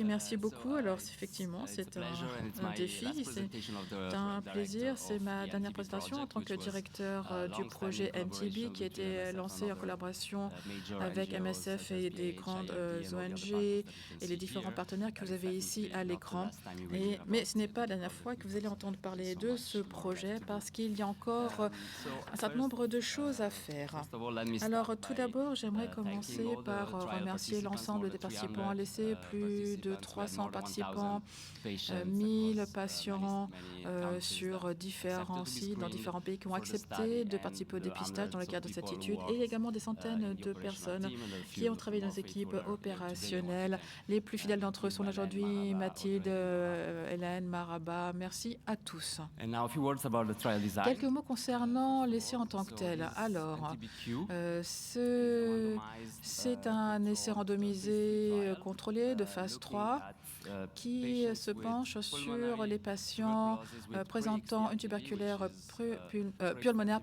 Merci beaucoup. Alors, effectivement, c'est un défi, c'est un plaisir. C'est ma dernière présentation en tant que directeur du projet MTB qui a été lancé en collaboration avec MSF et des grandes ONG et les différents partenaires que vous avez ici à l'écran. Mais ce n'est pas la dernière fois que vous allez entendre parler de ce projet parce qu'il y a encore un certain nombre de choses à faire. Alors, tout d'abord, j'aimerais commencer par remercier l'ensemble des participants, laisser plus de 300 participants, 1000 patients sur différents sites, dans différents pays qui ont accepté de participer au dépistage dans le cadre de cette étude, et également des centaines de personnes qui ont travaillé dans les équipes opérationnelles. Les plus fidèles d'entre eux sont là aujourd'hui, Mathilde, Hélène, Maraba. Merci à tous. Quelques mots concernant l'essai en tant que tel. Alors, c'est un essai randomisé contrôlé de phase 3 qui se penche sur les patients présentant une tuberculaire pulmonaire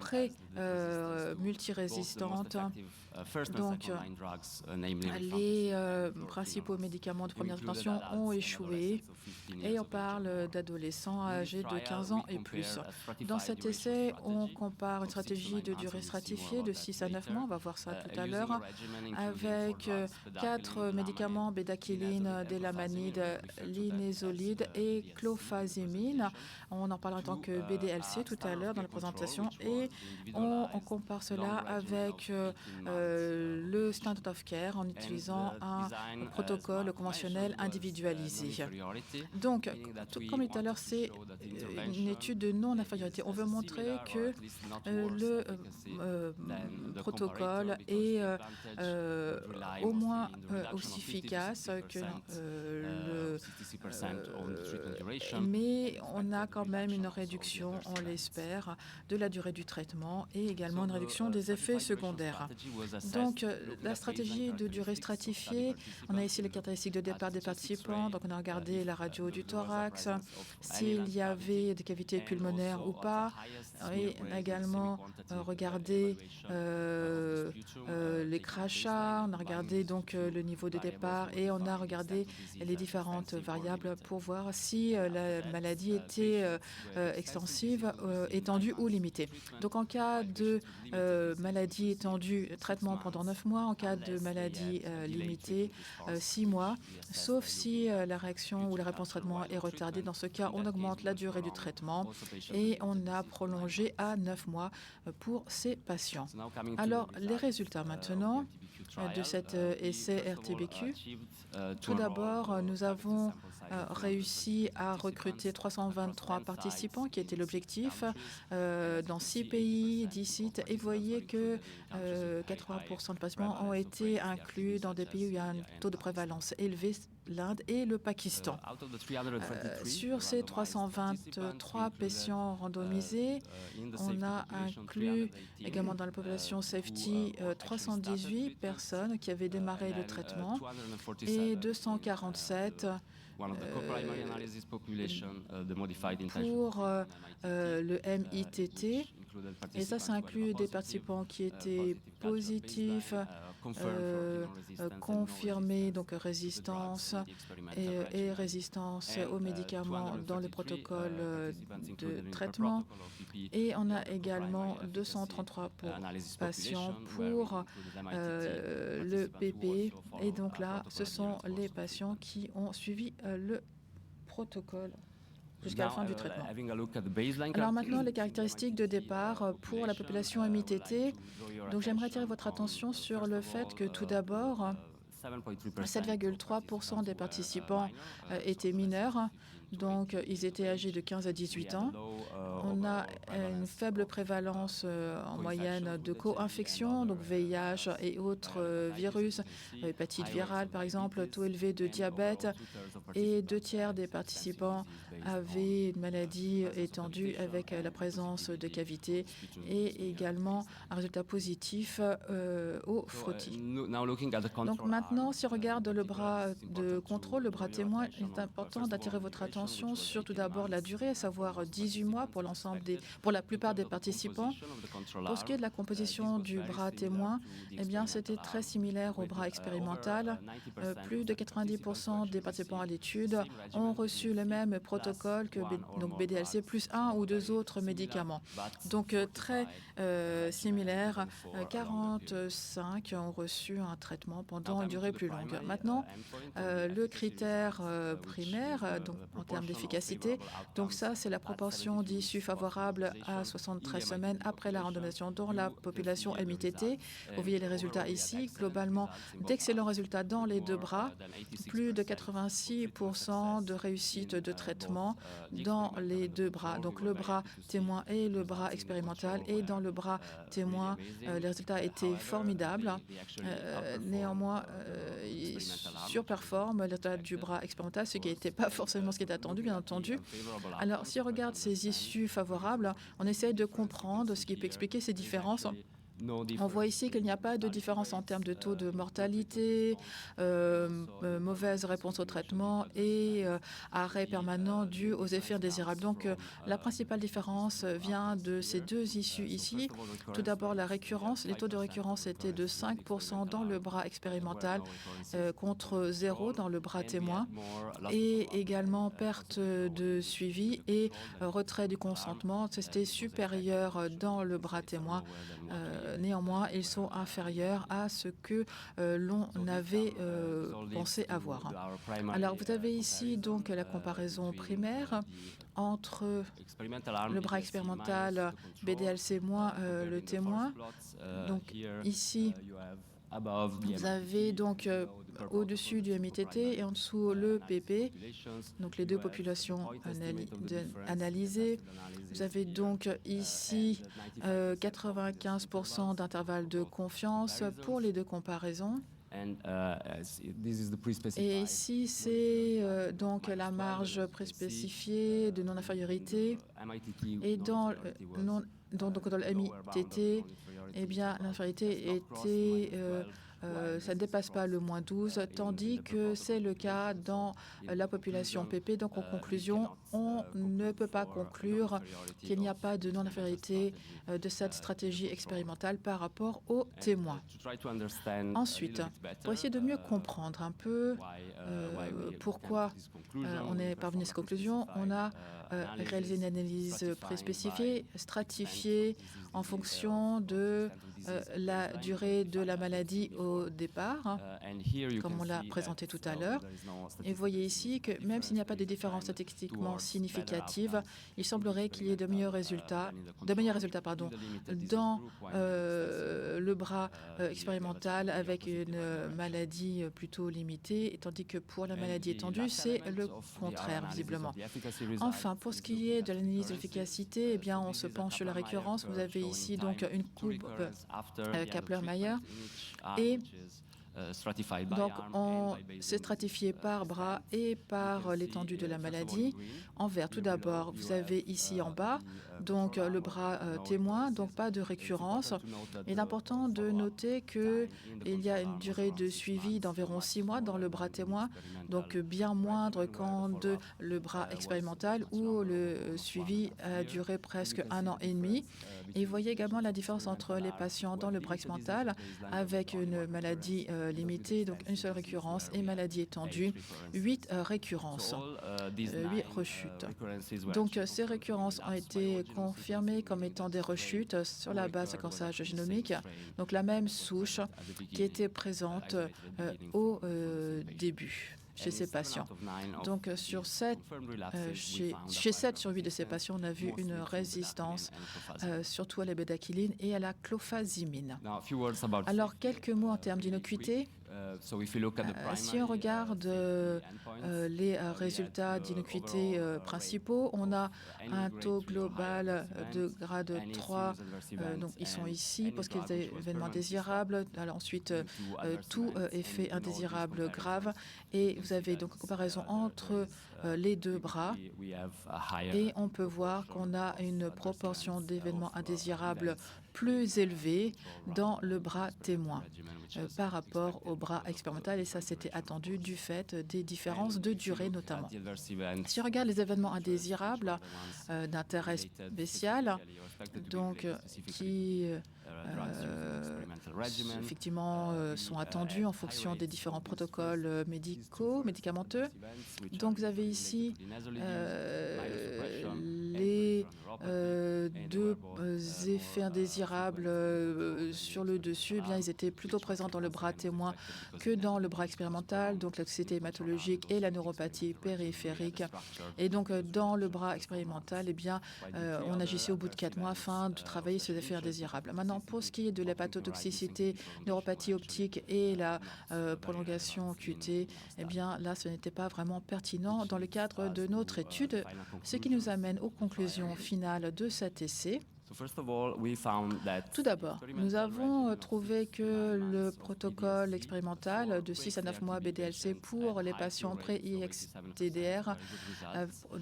pré-multirésistante. Donc, les principaux médicaments de première intention ont échoué et on parle d'adolescents âgés de 15 ans et plus. Dans cet essai, on compare une stratégie de durée stratifiée de 6 à 9 mois, on va voir ça tout à l'heure, avec 4 médicaments, bédaquiline, délamanide, linezolide et clofazimine. On en parlera en tant que BDLC tout à l'heure dans la présentation, et on compare cela avec le standard of care en utilisant un protocole conventionnel individualisé. Donc, comme tout à l'heure, c'est une étude de non-infériorité. On veut montrer que le protocole est au moins aussi efficace que mais on a quand même une réduction, on l'espère, de la durée du traitement et également une réduction des effets secondaires. Donc, la stratégie de durée stratifiée, on a ici les caractéristiques de départ des participants. Donc, on a regardé la radio du thorax, s'il y avait des cavités pulmonaires ou pas. Et on a également regardé les crachats, on a regardé donc le niveau de départ et on a regardé les différentes variables pour voir si la maladie était extensive, étendue ou limitée. Donc, en cas de maladie étendue, traitement pendant 9 mois. En cas de maladie limitée, 6 mois, sauf si la réaction ou la réponse traitement est retardée. Dans ce cas, on augmente la durée du traitement et on a prolongé à 9 mois pour ces patients. Alors, les résultats maintenant de cet essai RTBQ. Tout d'abord, nous avons réussi à recruter 323 participants, qui était l'objectif, dans 6 pays, 10 sites. Et vous voyez que 80% de patients ont été inclus dans des pays où il y a un taux de prévalence élevé, l'Inde et le Pakistan. Sur ces 323 patients randomisés, on a inclus également dans la population safety 318 personnes qui avaient démarré le traitement et 247 pour le MITT. Et ça inclut des participants qui étaient positifs, confirmés, donc résistance et résistance aux médicaments dans les protocoles de traitement. Et on a également 233 patients pour le PP. Et donc là, ce sont les patients qui ont suivi le protocole jusqu'à la fin du traitement. Alors maintenant, les caractéristiques de départ pour la population MITT. Donc j'aimerais attirer votre attention sur le fait que tout d'abord, 7,3% des participants étaient mineurs, donc ils étaient âgés de 15 à 18 ans. On a une faible prévalence en moyenne de co-infections, donc VIH et autres virus, hépatite virale par exemple, taux élevé de diabète, et 2 tiers des participants avaient une maladie étendue avec la présence de cavités et également un résultat positif au frottis. Donc maintenant, si on regarde le bras de contrôle, le bras témoin, il est important d'attirer votre attention attention sur tout d'abord la durée, à savoir 18 mois pour la plupart des participants. Pour ce qui est de la composition du bras témoin, eh bien, c'était très similaire au bras expérimental. Plus de 90% des participants à l'étude ont reçu le même protocole que donc BDLC plus un ou deux autres médicaments. Donc très similaire. 45 ont reçu un traitement pendant une durée plus longue. Maintenant, le critère primaire, donc en termes d'efficacité, donc ça, c'est la proportion d'issues favorables à 73 semaines après la randomisation dans la population MITT. Vous voyez les résultats ici. Globalement, d'excellents résultats dans les deux bras. Plus de 86% de réussite de traitement dans les deux bras. Donc le bras témoin et le bras expérimental. Et dans le bras témoin, les résultats étaient formidables. Néanmoins, ils surperforment les résultats du bras expérimental, ce qui n'était pas forcément ce qui était attendu, bien entendu. Alors, si on regarde ces issues favorables, on essaye de comprendre ce qui peut expliquer ces différences. On voit ici qu'il n'y a pas de différence en termes de taux de mortalité, mauvaise réponse au traitement et arrêt permanent dû aux effets indésirables. Donc, la principale différence vient de ces deux issues ici. Tout d'abord, la récurrence. Les taux de récurrence étaient de 5% dans le bras expérimental contre 0 dans le bras témoin. Et également, perte de suivi et retrait du consentement. C'était supérieur dans le bras témoin. Néanmoins, ils sont inférieurs à ce que l'on avait pensé avoir. Alors, vous avez ici donc la comparaison primaire entre le bras expérimental BDLC moins le témoin. Donc ici, vous avez donc au-dessus du MITT et en dessous le PP, donc les deux populations analysées. Vous avez donc ici 95% d'intervalle de confiance pour les deux comparaisons. Et ici, c'est donc la marge préspécifiée de non-infériorité. Et dans le MITT, eh bien, l'infériorité était ça ne dépasse pas le moins 12, tandis que c'est le cas dans la population PP. Donc, en conclusion, on ne peut pas conclure qu'il n'y a pas de non-infériorité de cette stratégie expérimentale par rapport aux témoins. Ensuite, pour estier de mieux comprendre un peu pourquoi on est parvenu à cette conclusion, on a réalisé une analyse préspécifiée, stratifiée en fonction de la durée de la maladie au départ, comme on l'a présenté tout à l'heure. Et vous voyez ici que même s'il n'y a pas de différence statistiquement significative, il semblerait qu'il y ait de meilleurs résultats dans le bras expérimental avec une maladie plutôt limitée, tandis que pour la maladie étendue, c'est le contraire, visiblement. Enfin, pour ce qui est de l'analyse de l'efficacité, eh bien, on se penche sur la récurrence. Vous avez ici donc une courbe Kaplan-Meier et donc, c'est stratifié par bras et par l'étendue de la maladie. En vert, tout d'abord, vous avez ici en bas, donc le bras témoin, donc pas de récurrence. Il est important de noter qu'il y a une durée de suivi d'environ 6 mois dans le bras témoin, donc bien moindre qu'en le bras expérimental où le suivi a duré presque 1 an et demi. Et vous voyez également la différence entre les patients dans le bras expérimental avec une maladie limitée, donc une seule récurrence, et maladie étendue, 8 récurrences, 8 rechutes. Donc ces récurrences ont été confirmées comme étant des rechutes sur la base de séquençage génomique, donc la même souche qui était présente au début chez ces patients. Donc, chez 7 sur 8 de ces patients, on a vu une résistance, surtout à la bédaquiline et à la clofazimine. Alors, quelques mots en termes d'innocuité. Si on regarde les résultats d'innocuité principaux, on a un taux global de grade 3, donc ils sont ici parce qu'il y a des événements désirables. Alors ensuite, tout effet indésirable grave. Et vous avez donc une comparaison entre les deux bras et on peut voir qu'on a une proportion d'événements indésirables plus élevé dans le bras témoin par rapport au bras expérimental, et ça c'était attendu du fait des différences de durée notamment. Si on regarde les événements indésirables d'intérêt spécial, donc qui effectivement sont attendus en fonction des différents protocoles médicamenteux. Donc vous avez ici les deux effets indésirables sur le dessus. Eh bien, ils étaient plutôt présents dans le bras témoin que dans le bras expérimental, donc la toxicité hématologique et la neuropathie périphérique. Et donc dans le bras expérimental, eh bien, on agissait au bout de 4 mois afin de travailler sur les effets indésirables. Maintenant, pour ce qui est de l'hépatotoxicité, neuropathie optique et la prolongation QT, eh bien là, ce n'était pas vraiment pertinent dans le cadre de notre étude, ce qui nous amène aux conclusions finales de cet essai. Tout d'abord, nous avons trouvé que le protocole expérimental de 6 à 9 mois BDLC pour les patients pré-IXTDR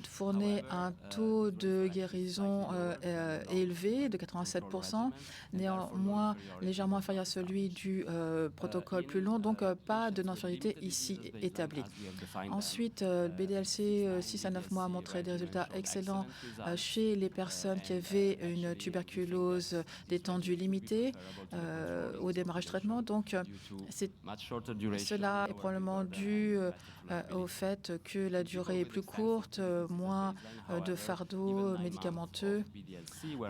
fournit un taux de guérison élevé de 87%, néanmoins légèrement inférieur à celui du protocole plus long, donc pas de non-infériorité ici établie. Ensuite, BDLC 6 à 9 mois a montré des résultats excellents chez les personnes qui avaient une tuberculose d'étendue limitée au démarrage du traitement. Donc, cela est probablement dû au fait que la durée est plus courte, moins de fardeau médicamenteux.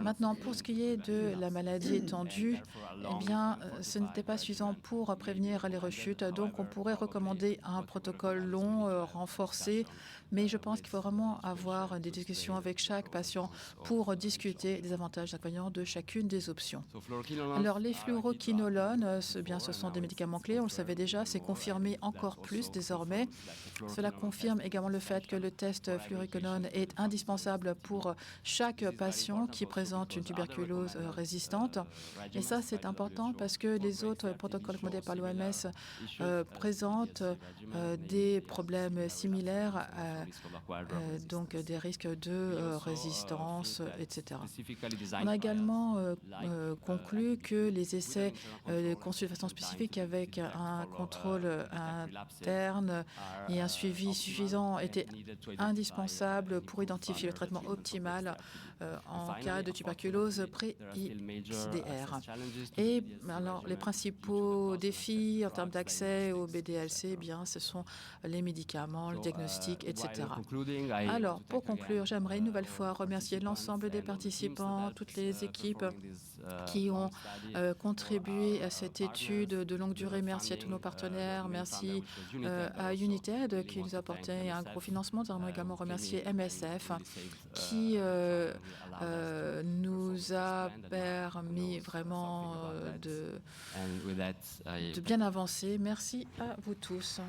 Maintenant, pour ce qui est de la maladie étendue, eh bien, ce n'était pas suffisant pour prévenir les rechutes. Donc, on pourrait recommander un protocole long, renforcé, mais je pense qu'il faut vraiment avoir des discussions avec chaque patient pour discuter des avantages et inconvénients de chacune des options. Alors, les fluoroquinolones, ce sont des médicaments clés, on le savait déjà, c'est confirmé encore plus désormais. Cela confirme également le fait que le test fluoroquinone est indispensable pour chaque patient qui présente une tuberculose résistante. Et ça, c'est important parce que les autres protocoles recommandés par l'OMS présentent des problèmes similaires, donc des risques de résistance, etc. On a également conclu que les essais de consultation spécifique avec un contrôle interne et un suivi suffisant étaient indispensables pour identifier le traitement optimal en cas de tuberculose pré-IXDR. Et alors, les principaux défis en termes d'accès au BDLC, eh bien, ce sont les médicaments, le diagnostic, etc. Alors, pour conclure, j'aimerais une nouvelle fois remercier l'ensemble des participants, toutes les équipes qui ont contribué à cette étude de longue durée. Merci à tous nos partenaires. Merci à United qui nous a apporté un gros financement. Nous allons également remercier MSF qui nous a permis vraiment de bien avancer. Merci à vous tous.